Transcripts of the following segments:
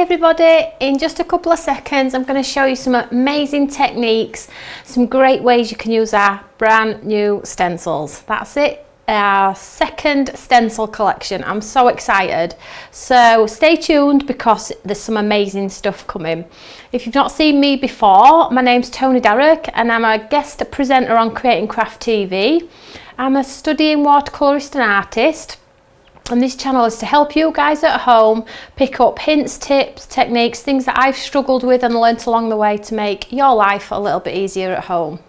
everybody, in just a couple of seconds I'm going to show you some amazing techniques, some great ways you can use our brand new stencils. That's it, our second stencil collection. I'm so excited, so stay tuned because there's some amazing stuff coming. If you've not seen me before, my name's Toni and I'm a guest presenter on Creating Craft TV. I'm a studying watercolorist and artist, and this channel is to help you guys at home pick up hints, tips, techniques, things that I've struggled with and learnt along the way to make your life a little bit easier at home.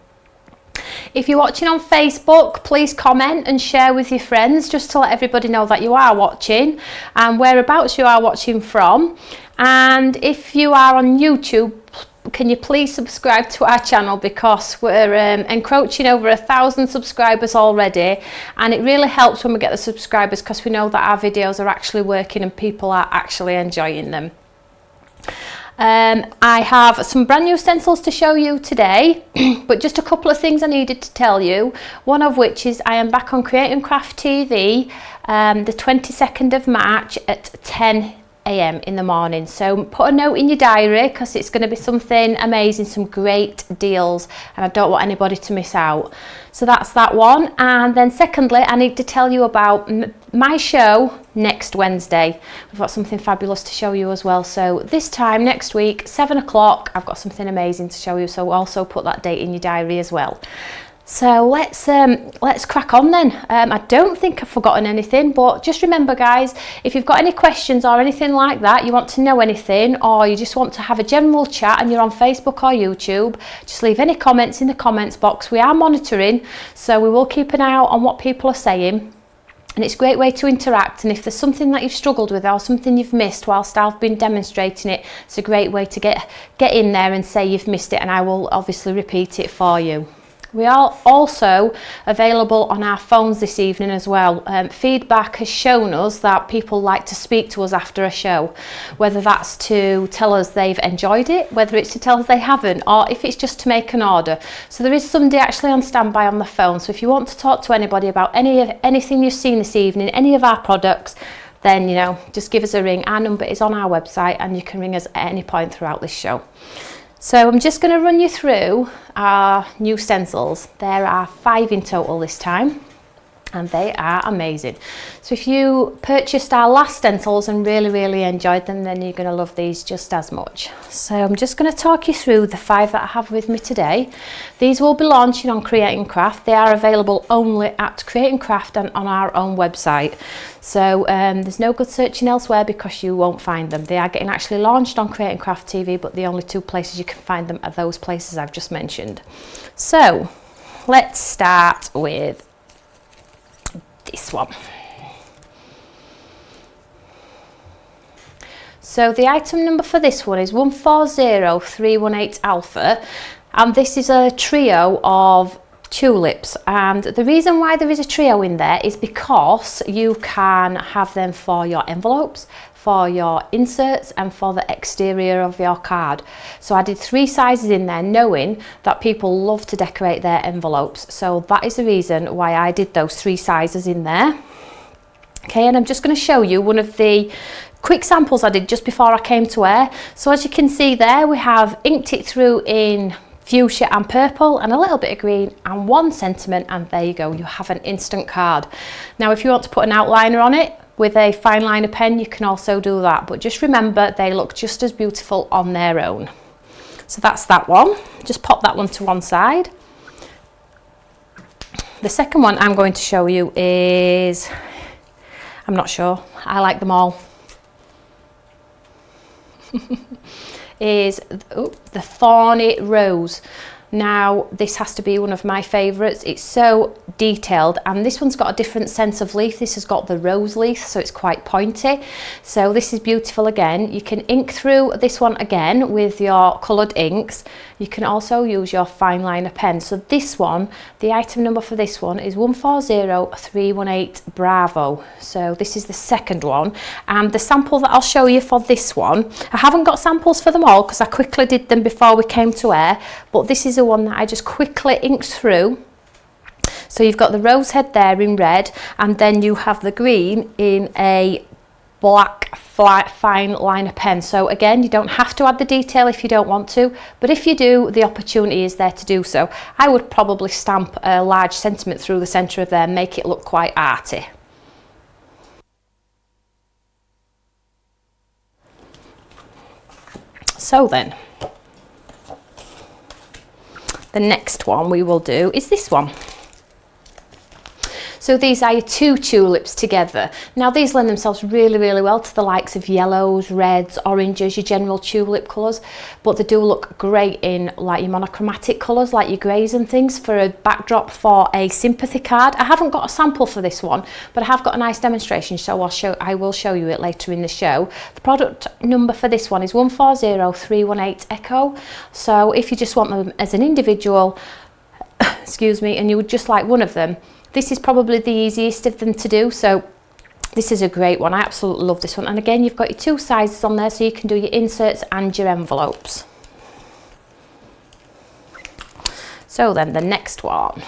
If you're watching on Facebook, please comment and share with your friends just to let everybody know that you are watching and whereabouts you are watching from. And if you are on YouTube, can you please subscribe to our channel because we're encroaching over 1,000 subscribers already, and it really helps when we get the subscribers because we know that our videos are actually working and people are actually enjoying them. I have some brand new stencils to show you today, but just a couple of things I needed to tell you. One of which is I am back on Creating Craft TV the 22nd of March at 10 AM in the morning, so put a note in your diary because it's going to be something amazing, some great deals, and I don't want anybody to miss out. So that's that one. And then secondly, I need to tell you about my show next Wednesday. We've got something fabulous to show you as well, so this time next week 7 o'clock I've got something amazing to show you, so also put that date in your diary as well. So let's crack on then. I don't think I've forgotten anything, but just remember guys, if you've got any questions or anything like that, you want to know anything, or you just want to have a general chat and you're on Facebook or YouTube, just leave any comments in the comments box. We are monitoring, so we will keep an eye out on what people are saying. And it's a great way to interact, and if there's something that you've struggled with or something you've missed whilst I've been demonstrating it, it's a great way to get in there and say you've missed it, and I will obviously repeat it for you. We are also available on our phones this evening as well. Feedback has shown us that people like to speak to us after a show, whether that's to tell us they've enjoyed it, whether it's to tell us they haven't, or if it's just to make an order. So there is somebody actually on standby on the phone, so if you want to talk to anybody about anything you've seen this evening, any of our products, then you know, just give us a ring. Our number is on our website and you can ring us at any point throughout this show. So I'm just going to run you through our new stencils. There are 5 in total this time, and they are amazing. So if you purchased our last stencils and really enjoyed them, then you're going to love these just as much. So I'm just going to talk you through the 5 that I have with me today. These will be launching on Creating Craft. They are available only at Creating Craft and on our own website. So there's no good searching elsewhere because you won't find them. They are getting actually launched on Creating Craft TV, but the only 2 places you can find them are those places I've just mentioned. So let's start with this one. So the item number for this one is 140318 Alpha, and this is a trio of tulips, and the reason why there is a trio in there is because you can have them for your envelopes, for your inserts, and for the exterior of your card. So I did 3 sizes in there, knowing that people love to decorate their envelopes, so that is the reason why I did those 3 sizes in there. Okay, and I'm just going to show you one of the quick samples I did just before I came to air. So as you can see there, we have inked it through in fuchsia and purple and a little bit of green and 1 sentiment, and there you go, you have an instant card. Now if you want to put an outliner on it with a fine liner pen, you can also do that, but just remember they look just as beautiful on their own. So that's that one. Just pop that one to one side. The second one I'm going to show you is, I'm not sure, I like them all. Is the Thorny Rose. Now this has to be one of my favourites. It's so detailed, and this one's got a different sense of leaf. This has got the rose leaf, so it's quite pointy. So this is beautiful again. You can ink through this one again with your coloured inks. You can also use your fine liner pen. So this one, the item number for this one is 140318 Bravo. So this is the second one, and the sample that I'll show you for this one, I haven't got samples for them all because I quickly did them before we came to air, but this is the one that I just quickly inked through. So you've got the rose head there in red, and then you have the green in a black flat fine liner pen. So again, you don't have to add the detail if you don't want to, but if you do, the opportunity is there to do so. I would probably stamp a large sentiment through the centre of there and make it look quite arty. So then, the next one we will do is this one. So these are your two tulips together. Now these lend themselves really, really well to the likes of yellows, reds, oranges, your general tulip colours, but they do look great in like your monochromatic colours, like your greys and things, for a backdrop for a sympathy card. I haven't got a sample for this one, but I have got a nice demonstration, so I will show you it later in the show. The product number for this one is 140318 Echo. So if you just want them as an individual, excuse me, and you would just like one of them, this is probably the easiest of them to do, so this is a great one. I absolutely love this one. And again, you've got your two sizes on there, so you can do your inserts and your envelopes. So then the next one.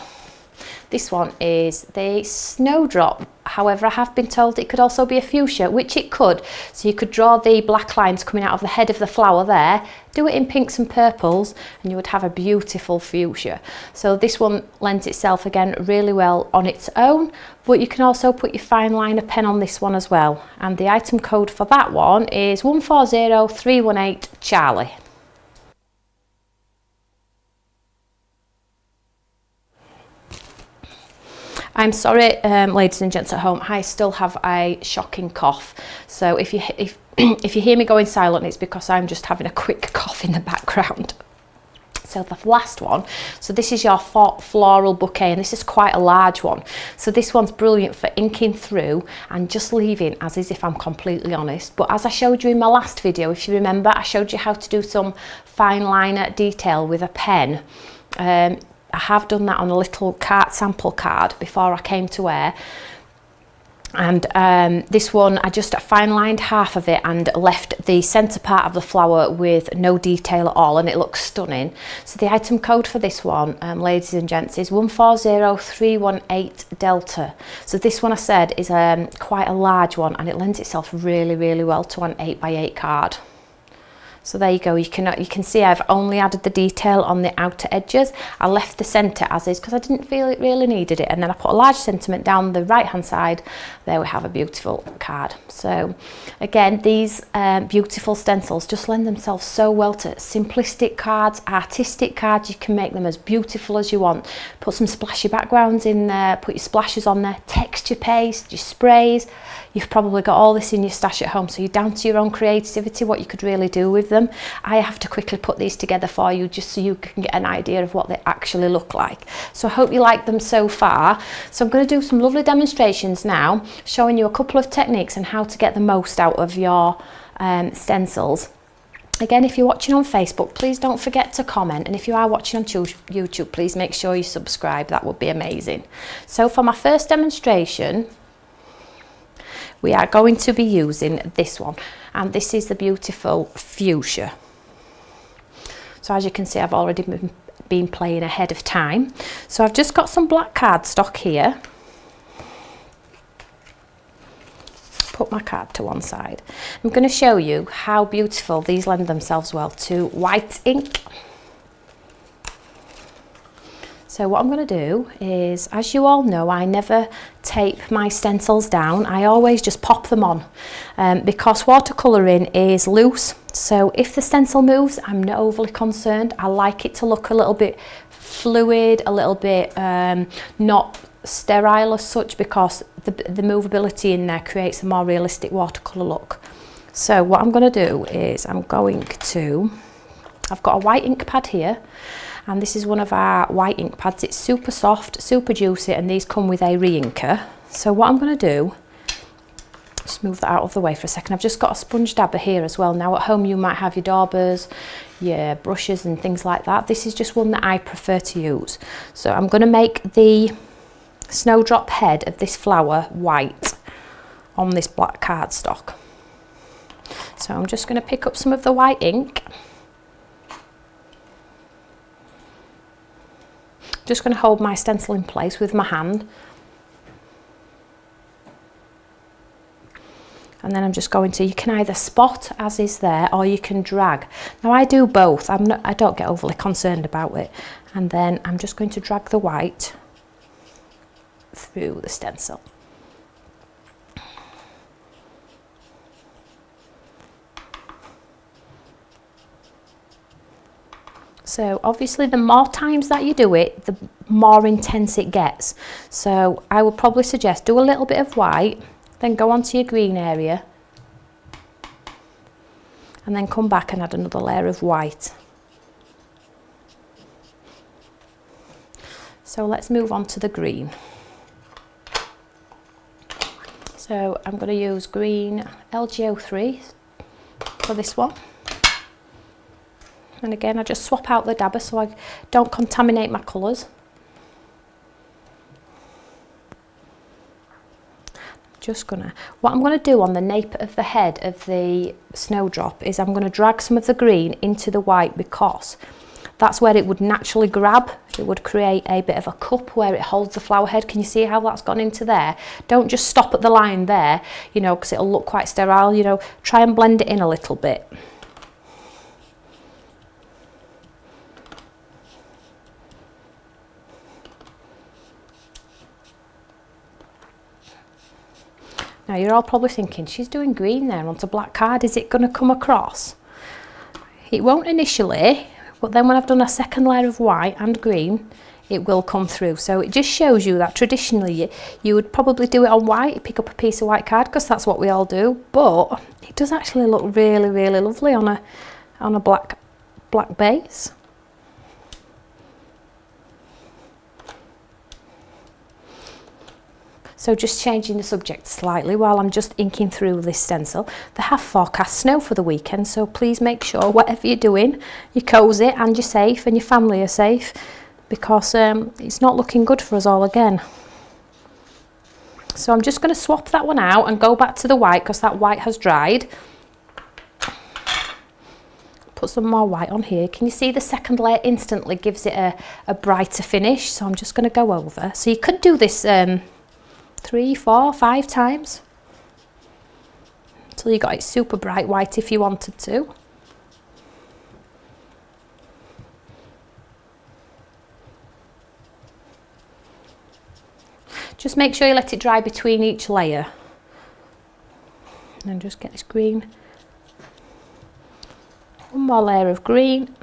This one is the Snowdrop. However, I have been told it could also be a fuchsia, which it could. So you could draw the black lines coming out of the head of the flower there, do it in pinks and purples, and you would have a beautiful fuchsia. So this one lends itself again really well on its own, but you can also put your fine liner pen on this one as well. And the item code for that one is 140318 Charlie. I'm sorry, ladies and gents at home, I still have a shocking cough. So if you hear me going silent, it's because I'm just having a quick cough in the background. So the last one, so this is your floral bouquet, and this is quite a large one. So this one's brilliant for inking through and just leaving as is, if I'm completely honest. But as I showed you in my last video, if you remember, I showed you how to do some fine liner detail with a pen. I have done that on a little sample card before I came to wear, and this one I just fine lined half of it and left the centre part of the flower with no detail at all, and it looks stunning. So the item code for this one, ladies and gents, is 140318 Delta. So this one I said is quite a large one, and it lends itself really, really well to an 8x8 card. So there you go, you can see I've only added the detail on the outer edges. I left the centre as is because I didn't feel it really needed it, and then I put a large sentiment down the right hand side. There we have a beautiful card. So again, these beautiful stencils just lend themselves so well to simplistic cards, artistic cards. You can make them as beautiful as you want. Put some splashy backgrounds in there, put your splashes on there, texture paste, your sprays. You've probably got all this in your stash at home, so you're down to your own creativity, what you could really do with them. I have to quickly put these together for you just so you can get an idea of what they actually look like. So I hope you like them so far. So I'm going to do some lovely demonstrations now, showing you a couple of techniques and how to get the most out of your stencils. Again, if you're watching on Facebook, please don't forget to comment, and if you are watching on YouTube, please make sure you subscribe. That would be amazing. So for my first demonstration, we are going to be using this one, and this is the beautiful fuchsia. So as you can see, I've already been playing ahead of time. So I've just got some black cardstock here. Put my card to one side. I'm going to show you how beautiful these lend themselves well to white ink. So what I'm going to do is, as you all know, I never tape my stencils down. I always just pop them on because watercolouring is loose. So if the stencil moves, I'm not overly concerned. I like it to look a little bit fluid, a little bit not sterile as such, because the movability in there creates a more realistic watercolour look. So what I'm going to do is I've got a white ink pad here. And this is one of our white ink pads. It's super soft, super juicy, and these come with a re-inker. So what I'm going to do, just move that out of the way for a second. I've just got a sponge dabber here as well. Now at home you might have your daubers, your brushes and things like that. This is just one that I prefer to use. So I'm going to make the snowdrop head of this flower white on this black cardstock. So I'm just going to pick up some of the white ink. Just going to hold my stencil in place with my hand, and then I'm just going to, you can either spot as is there, or you can drag. Now I do both. I don't get overly concerned about it. And then I'm just going to drag the white through the stencil. So obviously the more times that you do it, the more intense it gets. So I would probably suggest do a little bit of white, then go onto your green area, and then come back and add another layer of white. So let's move on to the green. So I'm going to use green LGO3 for this one. And again, I just swap out the dabber so I don't contaminate my colours. What I'm going to do on the nape of the head of the Snowdrop is I'm going to drag some of the green into the white, because that's where it would naturally grab. It would create a bit of a cup where it holds the flower head. Can you see how that's gone into there? Don't just stop at the line there, you know, because it'll look quite sterile. You know, try and blend it in a little bit. Now you're all probably thinking, she's doing green there onto black card, is it going to come across? It won't initially, but then when I've done a second layer of white and green, it will come through. So it just shows you that traditionally you would probably do it on white, pick up a piece of white card, because that's what we all do, but it does actually look really, really lovely on a black base. So just changing the subject slightly while I'm just inking through this stencil. They have forecast snow for the weekend, so please make sure whatever you're doing, you're cosy and you're safe and your family are safe, because it's not looking good for us all again. So I'm just going to swap that one out and go back to the white, because that white has dried. Put some more white on here. Can you see the second layer instantly gives it a brighter finish? So I'm just going to go over. So you could do this 3, 4, 5 times until you got it super bright white if you wanted to. Just make sure you let it dry between each layer. And then just get this green. One more layer of green.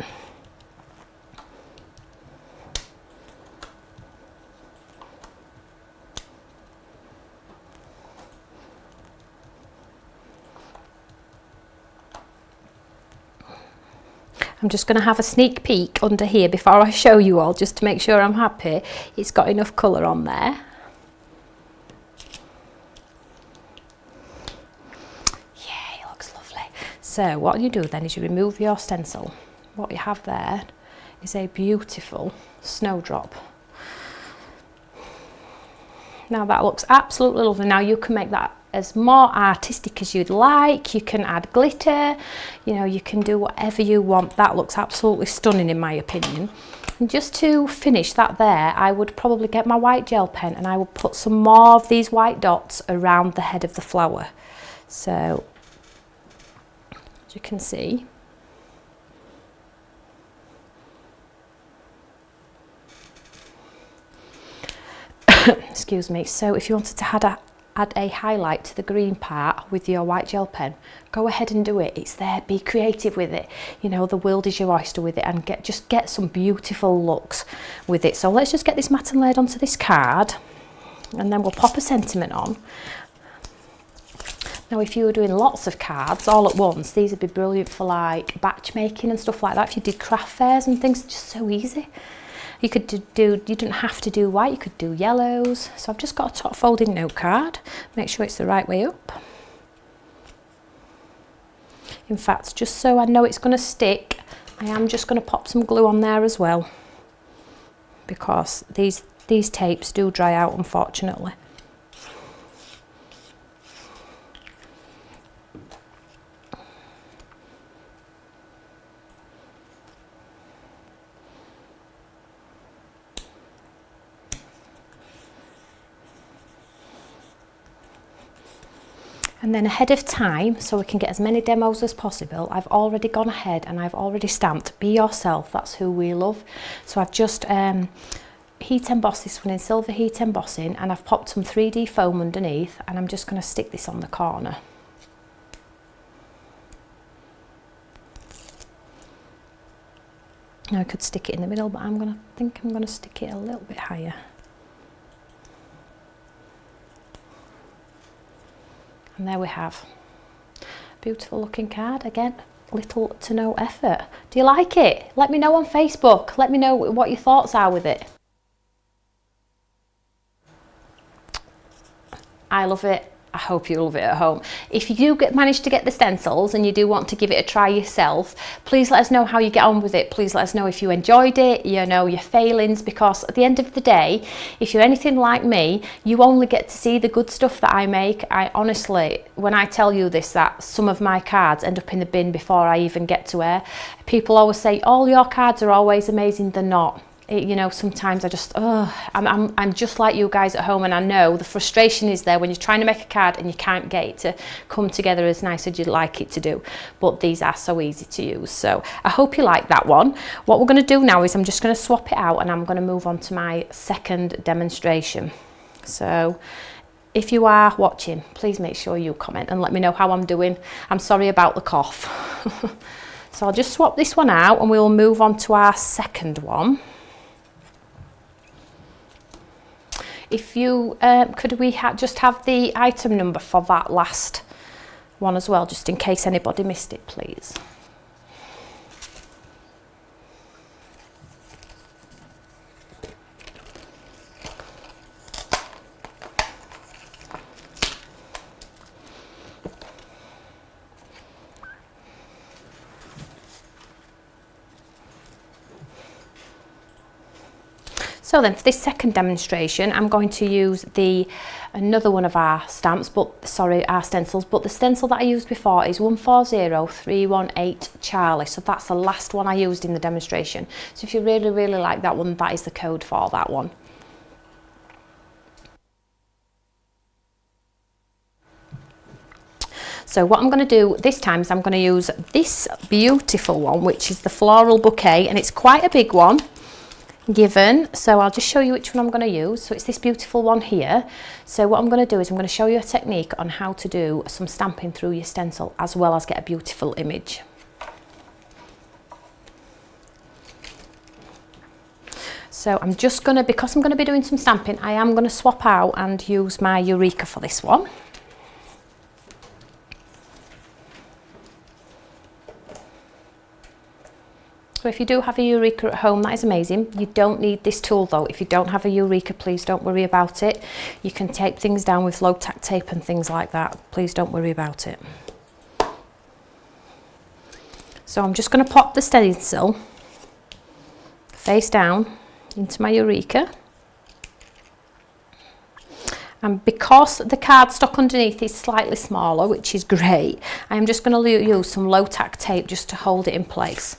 I'm just going to have a sneak peek under here before I show you all, just to make sure I'm happy it's got enough colour on there. Yeah, it looks lovely. So what you do then is you remove your stencil. What you have there is a beautiful snowdrop. Now that looks absolutely lovely. Now you can make that as more artistic as you'd like. You can add glitter, you know, you can do whatever you want. That looks absolutely stunning in my opinion. And just to finish that there, I would probably get my white gel pen and I would put some more of these white dots around the head of the flower. So as you can see, excuse me, so if you wanted to add a highlight to the green part with your white gel pen, go ahead and do it. It's there, be creative with it. You know, the world is your oyster with it, and just get some beautiful looks with it. So let's just get this matte and laid onto this card, and then we'll pop a sentiment on. Now if you were doing lots of cards all at once, these would be brilliant for like batch making and stuff like that. If you did craft fairs and things, it's just so easy. You could do, you didn't have to do white, you could do yellows. So I've just got a top folding note card. Make sure it's the right way up. In fact, just so I know it's going to stick, I am just going to pop some glue on there as well, because these tapes do dry out, unfortunately. And then ahead of time, so we can get as many demos as possible, I've already gone ahead and I've already stamped Be Yourself, that's who we love. So I've just heat embossed this one in silver heat embossing, and I've popped some 3D foam underneath, and I'm just going to stick this on the corner. Now I could stick it in the middle, but I think I'm going to stick it a little bit higher. And there we have a beautiful looking card. Again, little to no effort. Do you like it? Let me know on Facebook. Let me know what your thoughts are with it. I love it. I hope you love it at home. If you do manage to get the stencils and you do want to give it a try yourself, please let us know how you get on with it. Please let us know if you enjoyed it, you know, your failings, because at the end of the day, if you're anything like me, you only get to see the good stuff that I make. I honestly, when I tell you this, that some of my cards end up in the bin before I even get to air. People always say, all your cards are always amazing. They're not. You know, sometimes I just, I'm just like you guys at home, and I know the frustration is there when you're trying to make a card and you can't get it to come together as nice as you'd like it to do. But these are so easy to use. So I hope you like that one. What we're going to do now is I'm just going to swap it out, and I'm going to move on to my second demonstration. So if you are watching, please make sure you comment and let me know how I'm doing. I'm sorry about the cough. So I'll just swap this one out and we'll move on to our second one. If you, could we just have the item number for that last one as well, just in case anybody missed it, please? So then for this second demonstration, I'm going to use another one of our stamps, our stencils, but the stencil that I used before is 140318 Charlie. So that's the last one I used in the demonstration. So if you really, really like that one, that is the code for that one. So what I'm going to do this time is I'm going to use this beautiful one, which is the Floral Bouquet, and it's quite a big one given, so I'll just show you which one I'm going to use. So it's this beautiful one here. So what I'm going to do is I'm going to show you a technique on how to do some stamping through your stencil as well as get a beautiful image. So I'm just going to, because I'm going to be doing some stamping, I am going to swap out and use my Eureka for this one. So if you do have a Eureka at home, that is amazing. You don't need this tool though. If you don't have a Eureka, please don't worry about it. You can tape things down with low tack tape and things like that. Please don't worry about it. So I'm just going to pop the stencil face down into my Eureka. And because the cardstock underneath is slightly smaller, which is great, I'm just going to use some low tack tape just to hold it in place.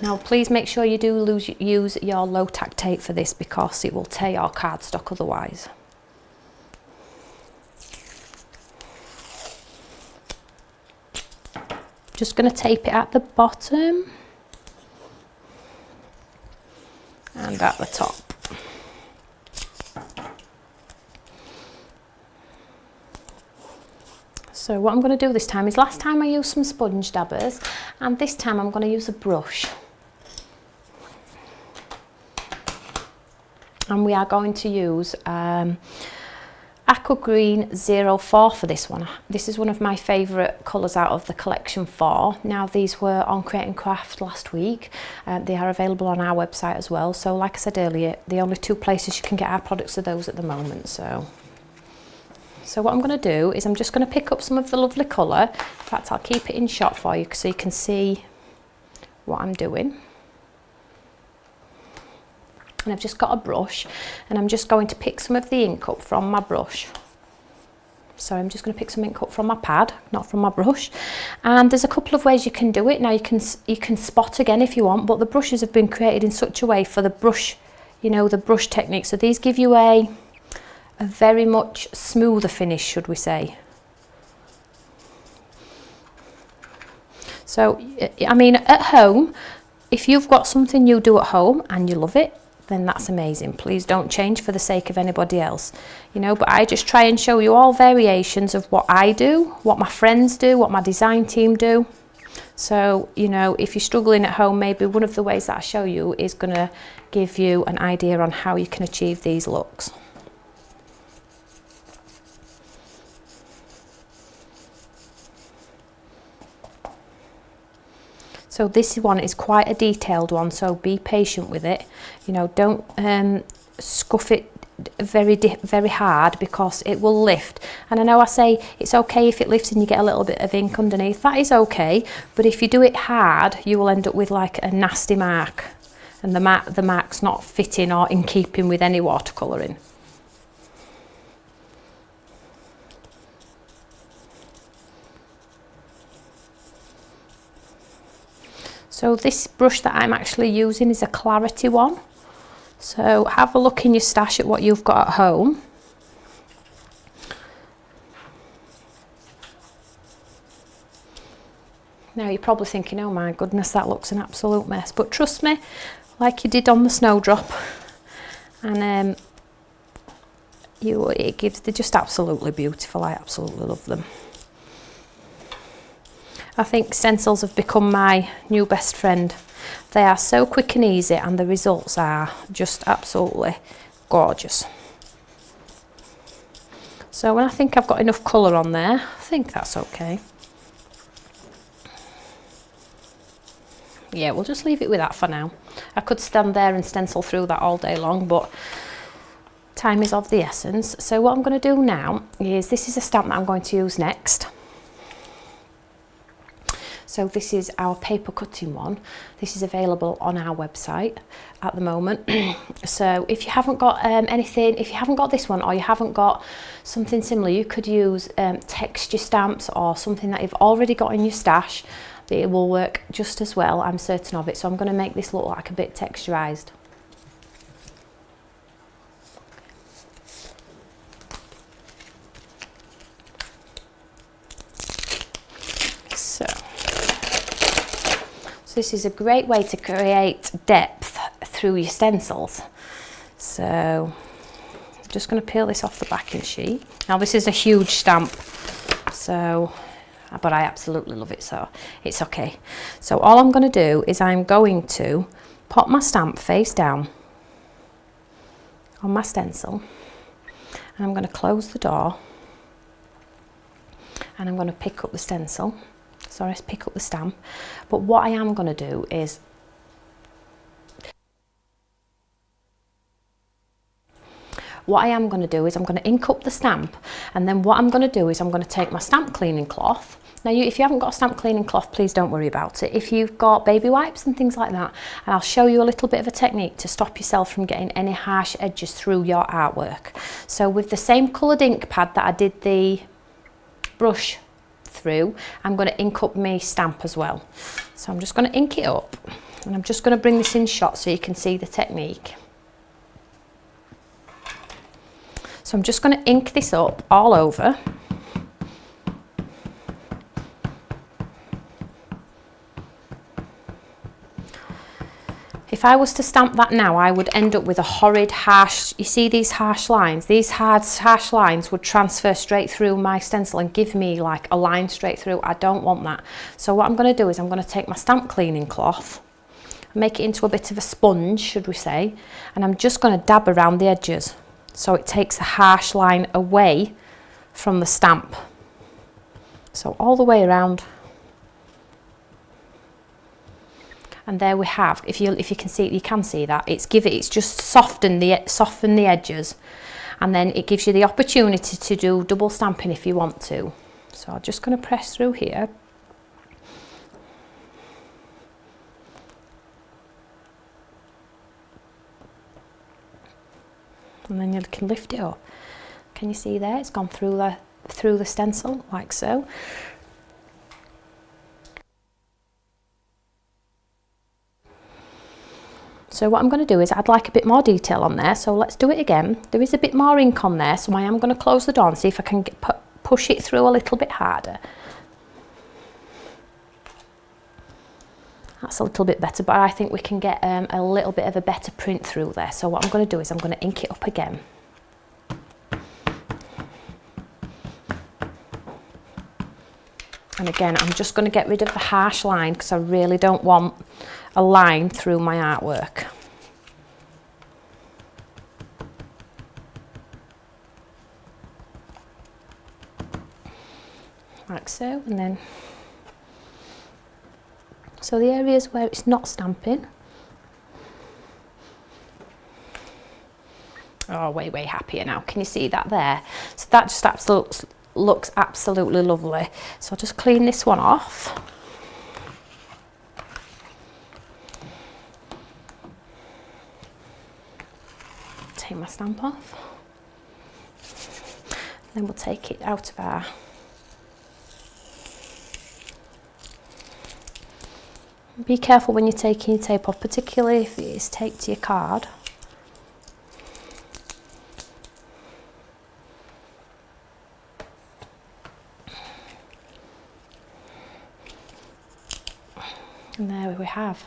Now please make sure you do use your low tack tape for this, because it will tear your cardstock otherwise. Just going to tape it at the bottom and at the top. So what I'm going to do this time is, last time I used some sponge dabbers, and this time I'm going to use a brush. And we are going to use Aqua Green 04 for this one. This is one of my favourite colours out of the collection 4. Now these were on Create and Craft last week. They are available on our website as well. So like I said earlier, the only 2 places you can get our products are those at the moment. So what I'm going to do is I'm just going to pick up some of the lovely colour. In fact, I'll keep it in shot for you so you can see what I'm doing. And I've just got a brush, and I'm just going to pick some of the ink up from my brush. So I'm just going to pick some ink up from my pad, not from my brush. And there's a couple of ways you can do it. Now you can spot again if you want, but the brushes have been created in such a way for the brush, you know, the brush technique. So these give you a very much smoother finish, should we say. So, I mean, at home, if you've got something you do at home and you love it, then that's amazing. Please don't change for the sake of anybody else, you know, but I just try and show you all variations of what I do, what my friends do, what my design team do. So, you know, if you're struggling at home, maybe one of the ways that I show you is going to give you an idea on how you can achieve these looks. So this one is quite a detailed one, so be patient with it. You know, don't scuff it very hard, because it will lift. And I know I say it's okay if it lifts and you get a little bit of ink underneath. That is okay, but if you do it hard, you will end up with like a nasty mark, and the mark's not fitting or in keeping with any watercolouring. So this brush that I'm actually using is a clarity one. So have a look in your stash at what you've got at home. Now you're probably thinking, oh my goodness, that looks an absolute mess. But trust me, like you did on the Snowdrop, and they're just absolutely beautiful. I absolutely love them. I think stencils have become my new best friend. They are so quick and easy, and the results are just absolutely gorgeous. So when I think I've got enough colour on there, I think that's okay. Yeah, we'll just leave it with that for now. I could stand there and stencil through that all day long, but time is of the essence. So what I'm going to do now is, this is a stamp that I'm going to use next. So this is our paper cutting one. This is available on our website at the moment. So if you haven't got anything, if you haven't got this one, or you haven't got something similar, you could use texture stamps or something that you've already got in your stash. It will work just as well, I'm certain of it. So I'm going to make this look like a bit texturized. So this is a great way to create depth through your stencils. So I'm just going to peel this off the backing sheet. Now this is a huge stamp, so, but I absolutely love it, so it's okay. So all I'm going to do is I'm going to pop my stamp face down on my stencil, and I'm going to close the door, and I'm going to pick up the stencil. Sorry, pick up the stamp. But what I am going to do is I'm going to ink up the stamp, and then what I'm going to do is I'm going to take my stamp cleaning cloth. Now if you haven't got a stamp cleaning cloth, please don't worry about it. If you've got baby wipes and things like that, and I'll show you a little bit of a technique to stop yourself from getting any harsh edges through your artwork. So with the same coloured ink pad that I did the brush through, I'm going to ink up my stamp as well. So I'm just going to ink it up, and I'm just going to bring this in shot so you can see the technique. So I'm just going to ink this up all over. If I was to stamp that now, I would end up with a horrid harsh, you see these harsh lines? These harsh lines would transfer straight through my stencil and give me like a line straight through. I don't want that. So what I'm going to do is I'm going to take my stamp cleaning cloth, make it into a bit of a sponge, should we say, and I'm just going to dab around the edges so it takes a harsh line away from the stamp. So all the way around. And there we have, if you can see it, you can see that it's just soften the edges, and then it gives you the opportunity to do double stamping if you want to. So I'm just going to press through here. And then you can lift it up. Can you see there? It's gone through the stencil like so. So what I'm going to do is I'd like a bit more detail on there, so let's do it again. There is a bit more ink on there, so I am going to close the door and see if I can push it through a little bit harder. That's a little bit better, but I think we can get a little bit of a better print through there. So what I'm going to do is I'm going to ink it up again. And again, I'm just going to get rid of the harsh line because I really don't want a line through my artwork. Like so, and then so the areas where it's not stamping, oh, way happier now. Can you see that there? So that just absolutely looks absolutely lovely. So I'll just clean this one off. Take my stamp off. Then we'll take it out of our be careful when you're taking your tape off, particularly if it is taped to your card. And there we have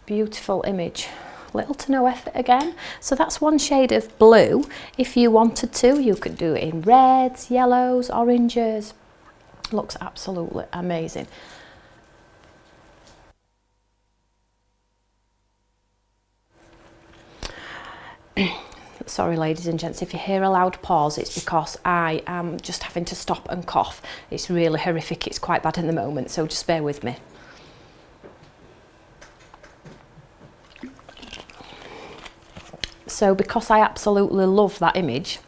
beautiful image. Little to no effort again. So that's one shade of blue. If you wanted to, you could do it in reds, yellows, oranges. Looks absolutely amazing. Sorry ladies and gents, if you hear a loud pause, it's because I am just having to stop and cough. It's really horrific, it's quite bad in the moment, so just bear with me. So because I absolutely love that image,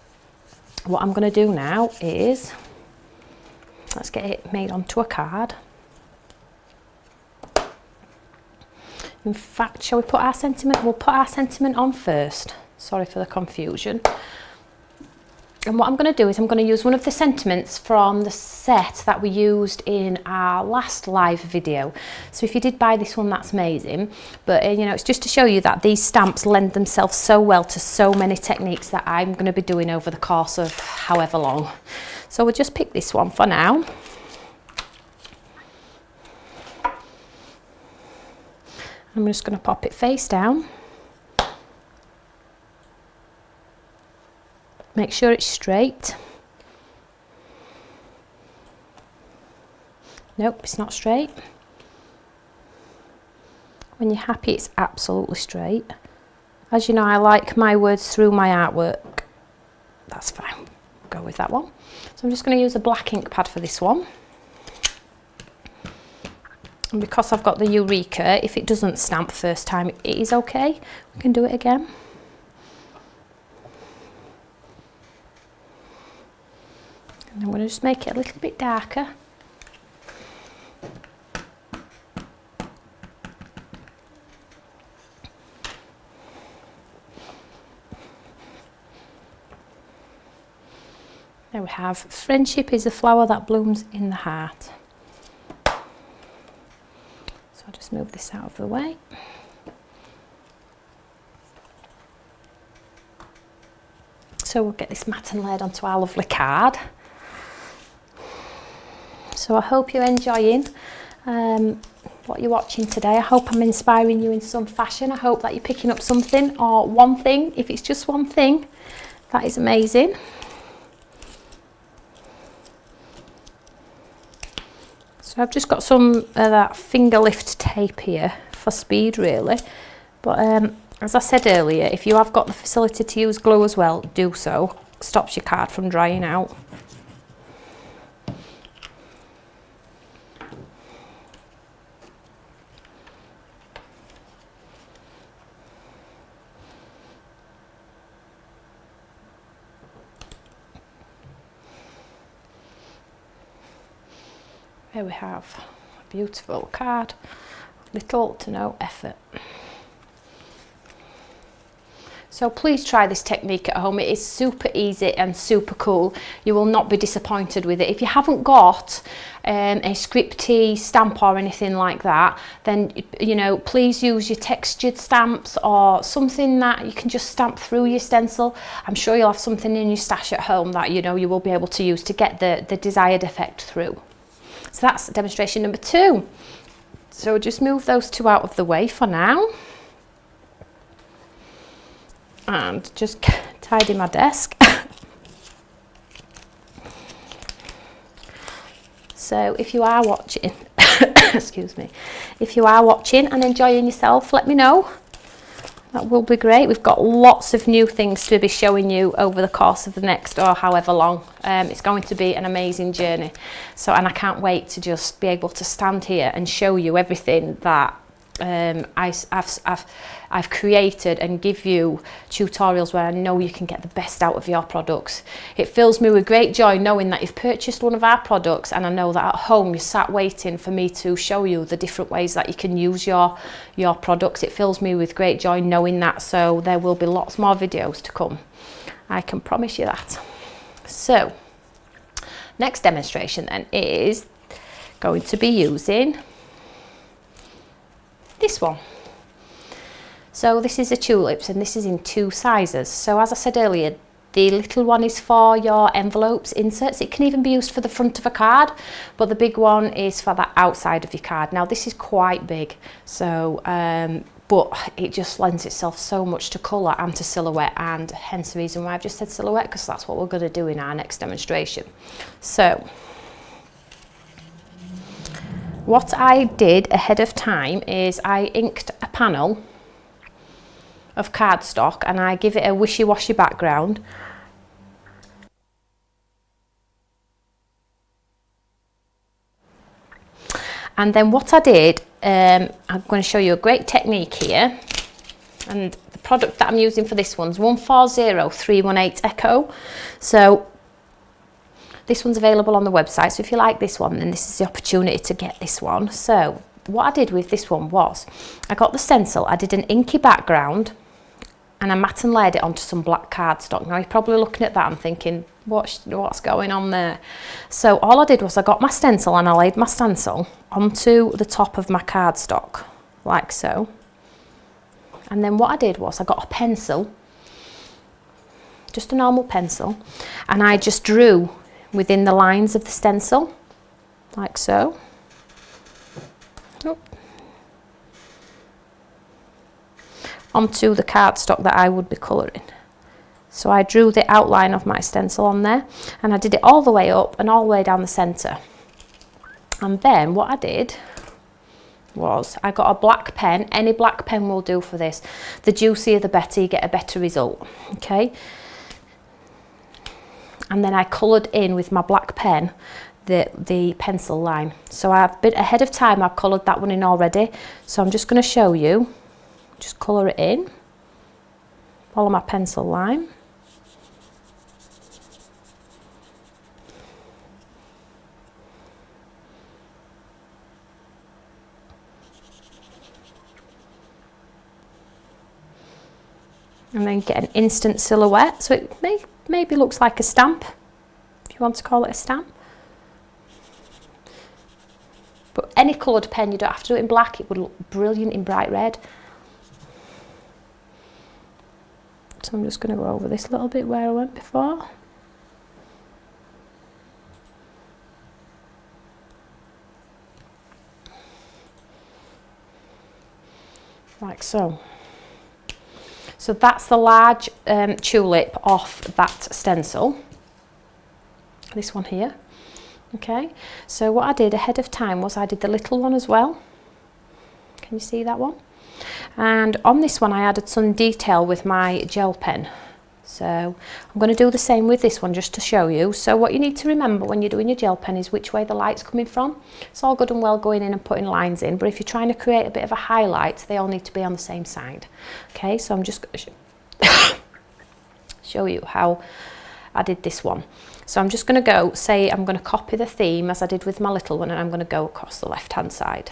what I'm going to do now is, let's get it made onto a card. In fact, shall we put our sentiment? We'll put our sentiment on first. Sorry for the confusion. And what I'm going to do is I'm going to use one of the sentiments from the set that we used in our last live video. So if you did buy this one, that's amazing. But you know, it's just to show you that these stamps lend themselves so well to so many techniques that I'm going to be doing over the course of however long. So we'll just pick this one for now. I'm just going to pop it face down. Make sure it's straight. Nope, it's not straight. When you're happy, it's absolutely straight. As you know, I like my words through my artwork. That's fine. Go with that one. So I'm just going to use a black ink pad for this one. And because I've got the Eureka, if it doesn't stamp first time, it is okay. We can do it again. And I'm going to just make it a little bit darker. There we have, friendship is a flower that blooms in the heart. So I'll just move this out of the way. So we'll get this matte and laid onto our lovely card. So I hope you're enjoying what you're watching today. I hope I'm inspiring you in some fashion. I hope that you're picking up something or one thing. If it's just one thing, that is amazing. So I've just got some of that finger lift tape here for speed really. But as I said earlier, if you have got the facility to use glue as well, do so. Stops your card from drying out. There we have a beautiful card, little to no effort. So please try this technique at home. It is super easy and super cool. You will not be disappointed with it. If you haven't got a scripty stamp or anything like that, then you know, please use your textured stamps or something that you can just stamp through your stencil. I'm sure you'll have something in your stash at home that you know you will be able to use to get the desired effect through. So that's demonstration number 2. So just move those two out of the way for now. And just tidy my desk. So if you are watching, excuse me, if you are watching and enjoying yourself, let me know. That will be great. We've got lots of new things to be showing you over the course of the next or however long. It's going to be an amazing journey. So, and I can't wait to just be able to stand here and show you everything that I've created and give you tutorials where I know you can get the best out of your products. It fills me with great joy knowing that you've purchased one of our products, and I know that at home you're sat waiting for me to show you the different ways that you can use your products. It fills me with great joy knowing that, so there will be lots more videos to come. I can promise you that. So next demonstration then is going to be using this one. So this is a tulips, and this is in 2 sizes. So as I said earlier, the little one is for your envelopes, inserts. It can even be used for the front of a card, but the big one is for the outside of your card. Now this is quite big, so but it just lends itself so much to colour and to silhouette, and hence the reason why I've just said silhouette, because that's what we're going to do in our next demonstration. So what I did ahead of time is I inked a panel of cardstock and I give it a wishy-washy background. And then what I did, I'm going to show you a great technique here. And the product that I'm using for this one's 140318 Echo. So this one's available on the website, so if you like this one, then this is the opportunity to get this one. So what I did with this one was, I got the stencil, I did an inky background, and I matte and layered it onto some black cardstock. Now you're probably looking at that and thinking, what's going on there? So all I did was I got my stencil and I laid my stencil onto the top of my cardstock, like so. And then what I did was I got a pencil, just a normal pencil, and I just drew within the lines of the stencil, like so. Onto the cardstock that I would be colouring. So I drew the outline of my stencil on there, and I did it all the way up and all the way down the centre. And then what I did was I got a black pen. Any black pen will do for this. The juicier the better, you get a better result. Okay. And then I coloured in with my black pen the pencil line. So I've been ahead of time, I've coloured that one in already. So I'm just going to show you, just colour it in, follow my pencil line. And then get an instant silhouette, so it maybe looks like a stamp, if you want to call it a stamp. But any coloured pen, you don't have to do it in black, it would look brilliant in bright red. So I'm just going to go over this a little bit where I went before. Like so. So that's the large tulip off that stencil, this one here. Okay, so what I did ahead of time was I did the little one as well. Can you see that one? And on this one I added some detail with my gel pen. So I'm going to do the same with this one just to show you. So what you need to remember when you're doing your gel pen is which way the light's coming from. It's all good and well going in and putting lines in, but if you're trying to create a bit of a highlight, they all need to be on the same side. Okay, so I'm just going to show you how I did this one. So I'm just going to go, say I'm going to copy the theme as I did with my little one, and I'm going to go across the left hand side.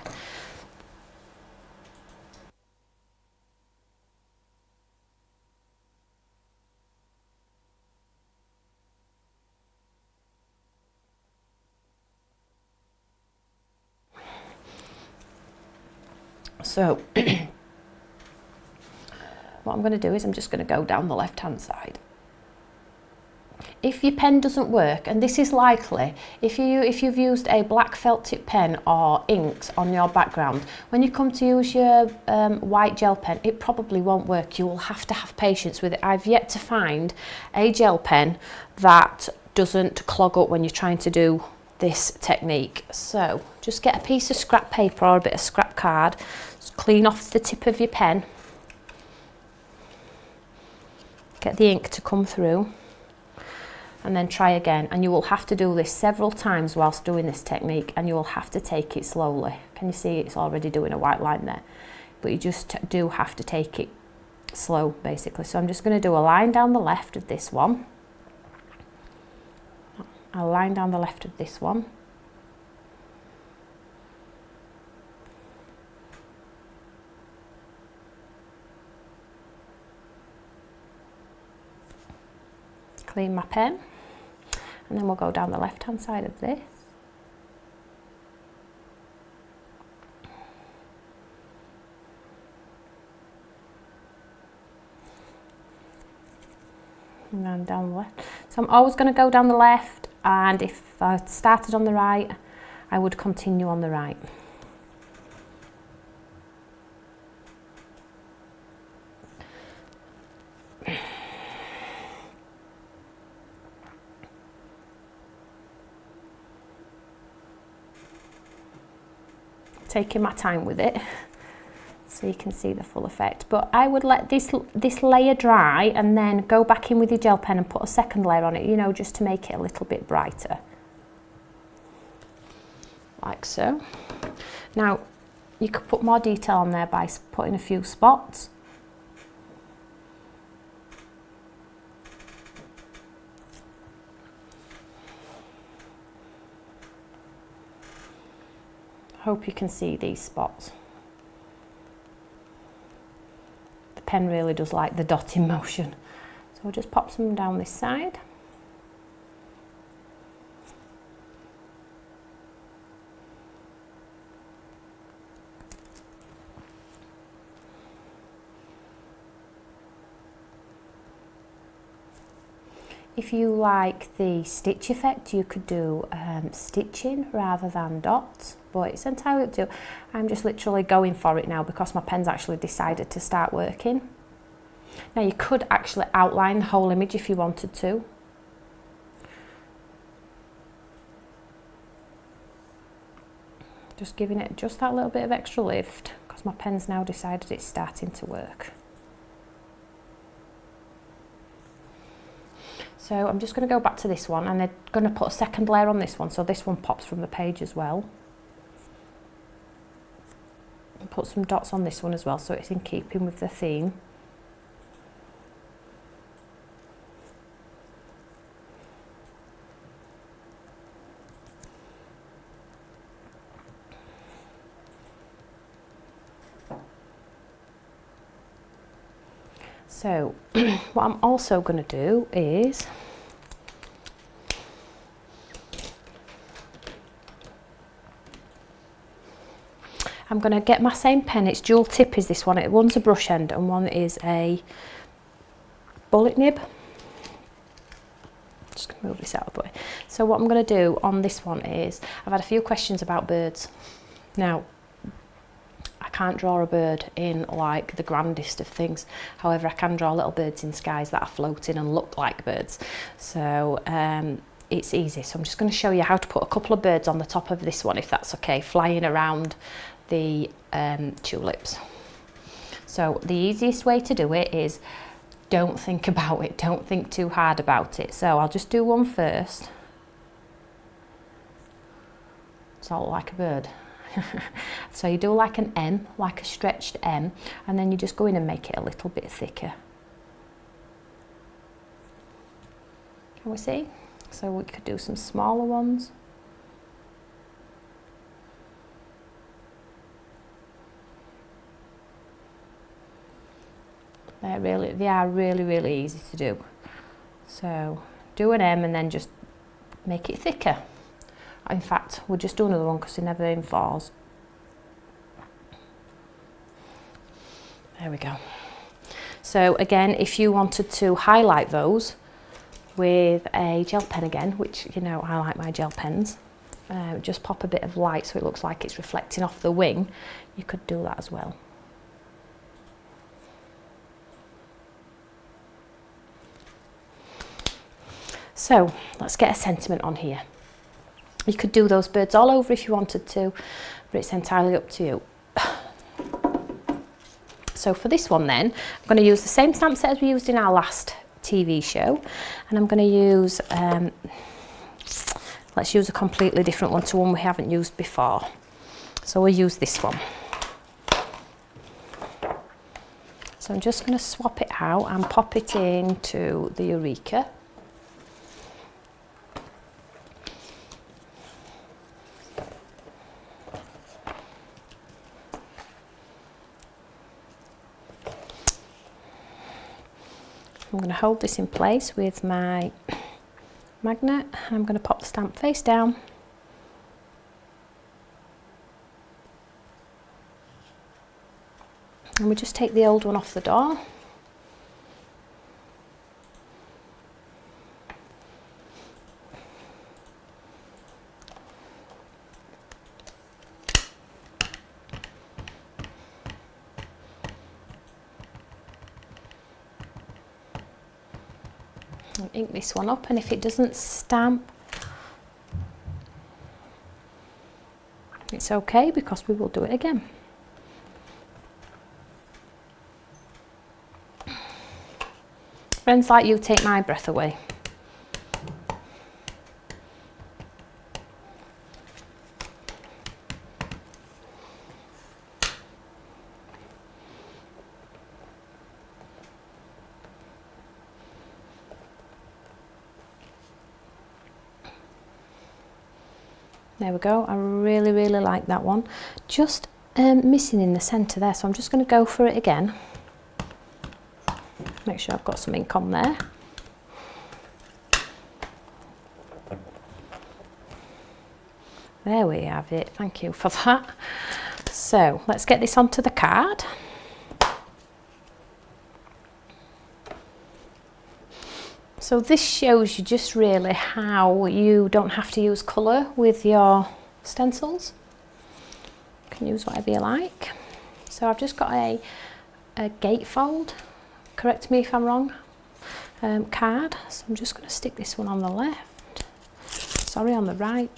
So what I'm going to do is I'm just going to go down the left hand side. If your pen doesn't work, and this is likely, if you've used a black felt tip pen or inks on your background, when you come to use your white gel pen, it probably won't work. You will have to have patience with it. I've yet to find a gel pen that doesn't clog up when you're trying to do this technique. So just get a piece of scrap paper or a bit of scrap card, just clean off the tip of your pen, get the ink to come through, and then try again. And you will have to do this several times whilst doing this technique, and you will have to take it slowly. Can you see it's already doing a white line there? But you just do have to take it slow, basically. So I'm just going to do a line down the left of this one, a line down the left of this one, clean my pen, and then we'll go down the left hand side of this. And then down the left. So I'm always going to go down the left, and if I started on the right, I would continue on the right. Taking my time with it so you can see the full effect, but I would let this layer dry and then go back in with your gel pen and put a second layer on it, you know, just to make it a little bit brighter, like so. Now you could put more detail on there by putting a few spots. Hope you can see these spots. The pen really does like the dotting motion. So we'll just pop some down this side. If you like the stitch effect, you could do stitching rather than dots, but it's entirely up to you. I'm just literally going for it now because my pen's actually decided to start working. Now you could actually outline the whole image if you wanted to. Just giving it just that little bit of extra lift because my pen's now decided it's starting to work. So I'm just going to go back to this one, and I'm going to put a second layer on this one, so this one pops from the page as well. And put some dots on this one as well, so it's in keeping with the theme. So what I'm also going to do is I'm going to get my same pen. It's dual tip is this one. One's a brush end and one is a bullet nib. Just going to move this out of the way. So what I'm going to do on this one is, I've had a few questions about birds. Now, I can't draw a bird in like the grandest of things. However, I can draw little birds in skies that are floating and look like birds. So it's easy. So I'm just going to show you how to put a couple of birds on the top of this one, if that's okay, flying around the tulips. So the easiest way to do it is don't think about it. Don't think too hard about it. So I'll just do one first. It's all like a bird. So you do like an M, like a stretched M, and then you just go in and make it a little bit thicker. Can we see? So we could do some smaller ones. They are really easy to do. So do an M and then just make it thicker. In fact, we'll just do another one because they're never in fours. There we go. So again, if you wanted to highlight those, with a gel pen again, which, you know, I like my gel pens. Just pop a bit of light so it looks like it's reflecting off the wing. You could do that as well. So let's get a sentiment on here. You could do those birds all over if you wanted to, but it's entirely up to you. So for this one then, I'm going to use the same stamp set as we used in our last TV show, and I'm going to use, let's use a completely different one to one we haven't used before. So we'll use this one. So I'm just going to swap it out and pop it into the Eureka. I'm going to hold this in place with my magnet, and I'm going to pop the stamp face down. And we just take the old one off the door. And ink this one up, and if it doesn't stamp, it's okay, because we will do it again. Friends like you take my breath away. There we go. I really like that one. Just missing in the centre there, so I'm just going to go for it again. Make sure I've got some ink on there. There we have it. Thank you for that. So let's get this onto the card. So this shows you just really how you don't have to use colour with your stencils. You can use whatever you like. So I've just got a gatefold, correct me if I'm wrong, card. So I'm just going to stick this one on the left, sorry, on the right.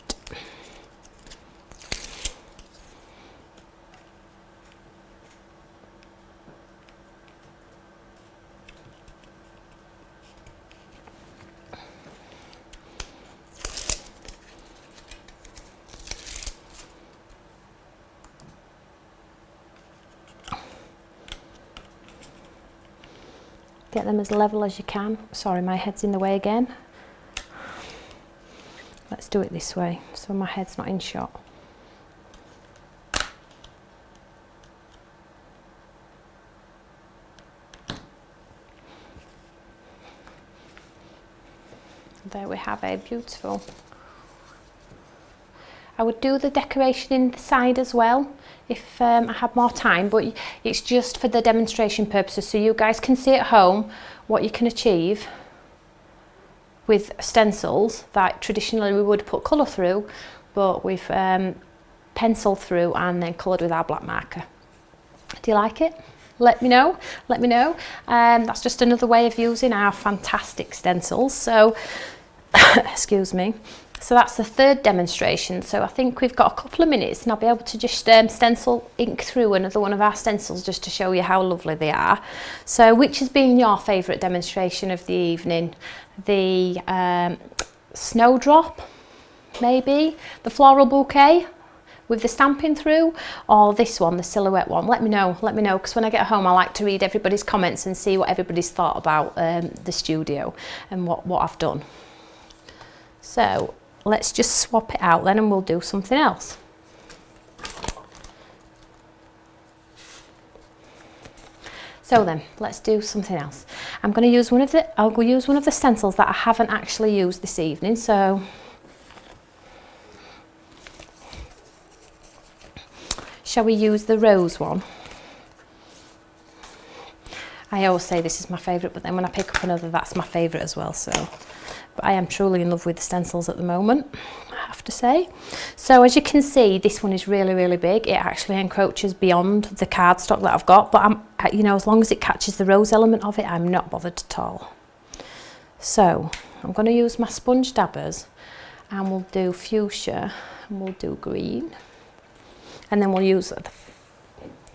Get them as level as you can. Sorry, my head's in the way again. Let's do it this way so my head's not in shot. There we have a beautiful. I would do the decoration in the side as well if I had more time, but it's just for the demonstration purposes, so you guys can see at home what you can achieve with stencils that traditionally we would put colour through, but we've penciled through and then coloured with our black marker. Do you like it? Let me know, let me know. That's just another way of using our fantastic stencils. So, excuse me. So that's the third demonstration. So I think we've got a couple of minutes and I'll be able to just stencil ink through another one of our stencils just to show you how lovely they are. So which has been your favourite demonstration of the evening? The Snowdrop, maybe? The Floral Bouquet with the stamping through, or this one, the silhouette one? Let me know, because when I get home I like to read everybody's comments and see what everybody's thought about the studio and what I've done. So let's just swap it out then and we'll do something else. So then, let's do something else. I'm going to use I'll use one of the stencils that I haven't actually used this evening. So shall we use the rose one? I always say this is my favourite, but then when I pick up another, that's my favourite as well. So but I am truly in love with the stencils at the moment, I have to say. So as you can see, this one is really, really big. It actually encroaches beyond the cardstock that I've got, but you know, as long as it catches the rose element of it, I'm not bothered at all. So I'm going to use my sponge dabbers, and we'll do fuchsia, and we'll do green, and then we'll use the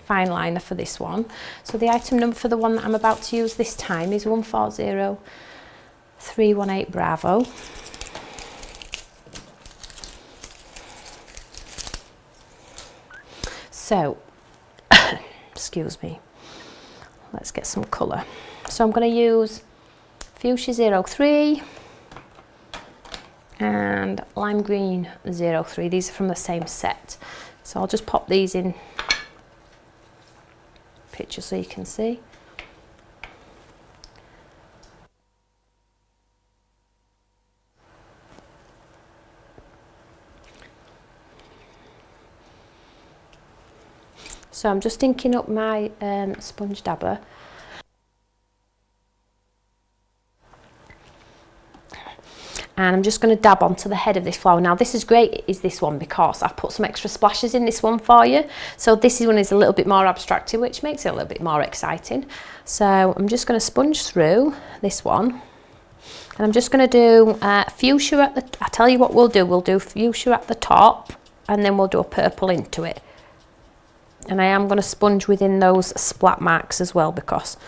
fine liner for this one. So the item number for the one that I'm about to use this time is 140318 Bravo. So, excuse me, let's get some colour. So I'm going to use Fuchsia 03 and Lime Green 03. These are from the same set. So I'll just pop these in picture so you can see. So I'm just inking up my sponge dabber. And I'm just going to dab onto the head of this flower. Now this is great, is this one, because I've put some extra splashes in this one for you. So this one is a little bit more abstracted, which makes it a little bit more exciting. So I'm just going to sponge through this one. And I'm just going to do fuchsia at the, I tell you what we'll do fuchsia at the top, and then we'll do a purple into it. And I am going to sponge within those splat marks as well, because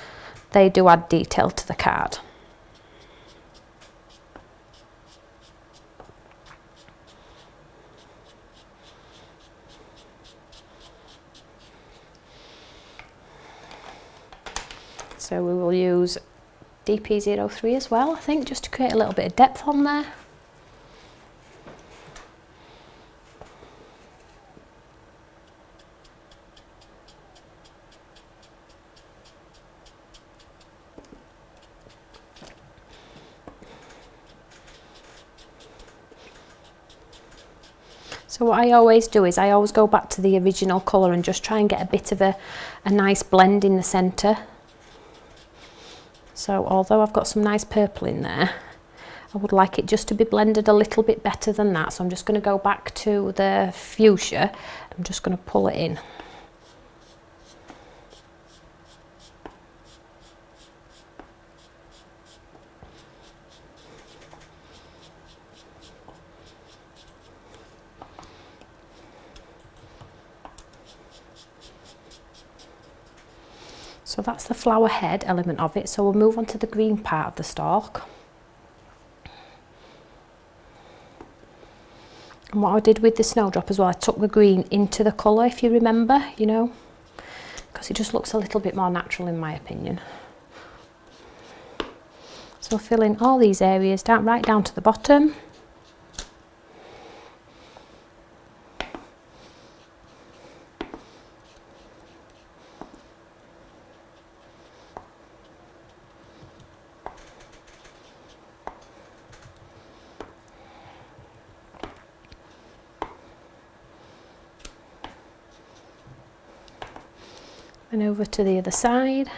they do add detail to the card. So we will use DP03 as well, I think, just to create a little bit of depth on there. So what I always do is I always go back to the original colour and just try and get a bit of a nice blend in the centre. So although I've got some nice purple in there, I would like it just to be blended a little bit better than that. So I'm just going to go back to the fuchsia. I'm just going to pull it in. So that's the flower head element of it. So we'll move on to the green part of the stalk. And what I did with the Snowdrop as well, I took the green into the colour, if you remember, you know, because it just looks a little bit more natural in my opinion. So fill in all these areas down, right down to the bottom. And over to the other side.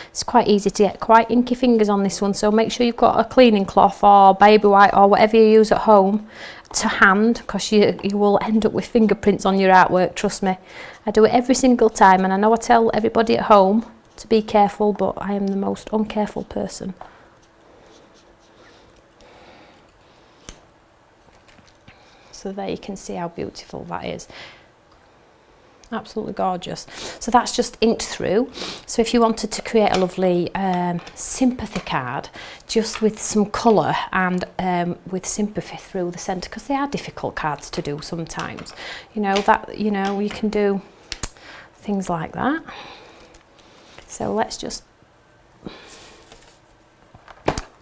It's quite easy to get quite inky fingers on this one, so make sure you've got a cleaning cloth or baby white or whatever you use at home to hand, because you will end up with fingerprints on your artwork, trust me. I do it every single time, and I know I tell everybody at home to be careful, but I am the most uncareful person. So there you can see how beautiful that is. Absolutely gorgeous. So that's just inked through. So if you wanted to create a lovely sympathy card just with some colour and with sympathy through the centre, because they are difficult cards to do sometimes, you know, that, you know, you can do things like that. So let's just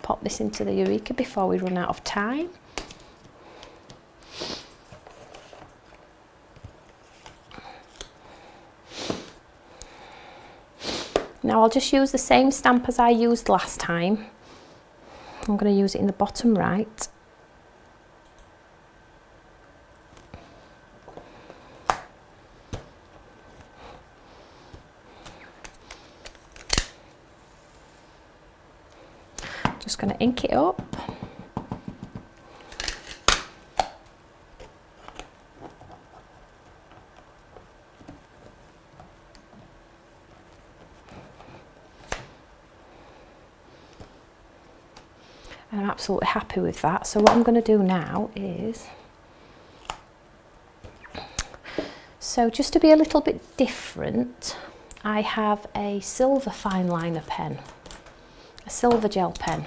pop this into the Eureka before we run out of time. Now I'll just use the same stamp as I used last time. I'm going to use it in the bottom right. Just going to ink it up. and I'm absolutely happy with that. So what I'm going to do now is, so just to be a little bit different, I have a silver fine liner pen, a silver gel pen.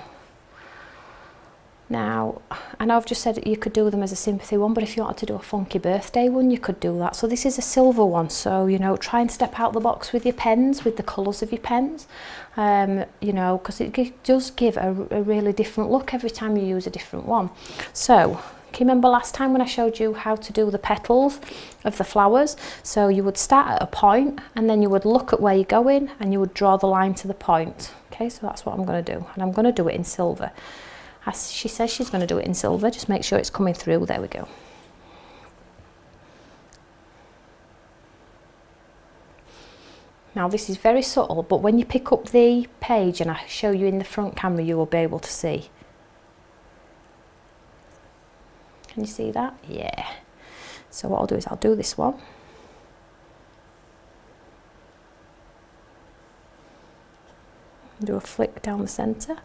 Now, I know I've just said that you could do them as a sympathy one, but if you wanted to do a funky birthday one, you could do that. So this is a silver one, so, you know, try and step out the box with your pens, with the colours of your pens, you know, because it does give a really different look every time you use a different one. So, can you remember last time when I showed you how to do the petals of the flowers? So you would start at a point, and then you would look at where you're going, and you would draw the line to the point. Okay, so that's what I'm going to do, and I'm going to do it in silver. As she says she's going to do it in silver, just make sure it's coming through. There we go. Now this is very subtle, but when you pick up the page and I show you in the front camera, you will be able to see. Can you see that? Yeah. So what I'll do is I'll do this one. Do a flick down the centre.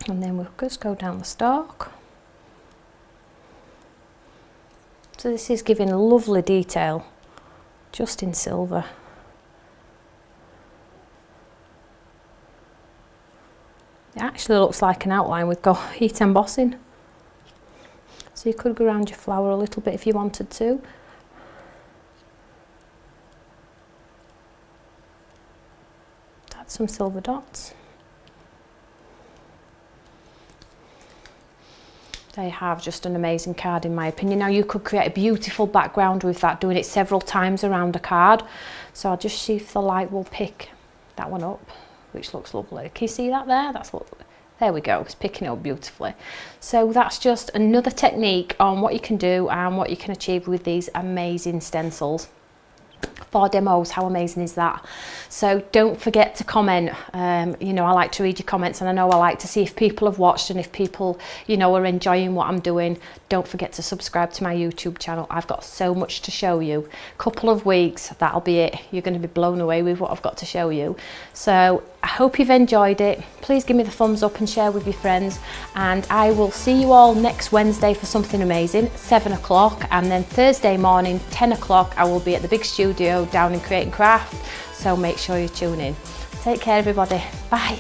And then we'll just go down the stalk. So this is giving lovely detail, just in silver. It actually looks like an outline with heat embossing. So you could go around your flower a little bit if you wanted to. Add some silver dots. They have just an amazing card in my opinion. Now you could create a beautiful background with that, doing it several times around a card. So I'll just see if the light will pick that one up, which looks lovely. Can you see that there? There we go, it's picking it up beautifully. So that's just another technique on what you can do and what you can achieve with these amazing stencils. 4 demos, how amazing is that? So don't forget to comment. You know, I like to read your comments, and I know I like to see if people have watched and if people, you know, are enjoying what I'm doing. Don't forget to subscribe to my YouTube channel. I've got so much to show you. Couple of weeks, that'll be it. You're going to be blown away with what I've got to show you. So I hope you've enjoyed it. Please give me the thumbs up and share with your friends, and I will see you all next Wednesday for something amazing, 7 o'clock, and then Thursday morning 10 o'clock I will be at the big studio down in Create and Craft, so make sure you tune in. Take care everybody, bye.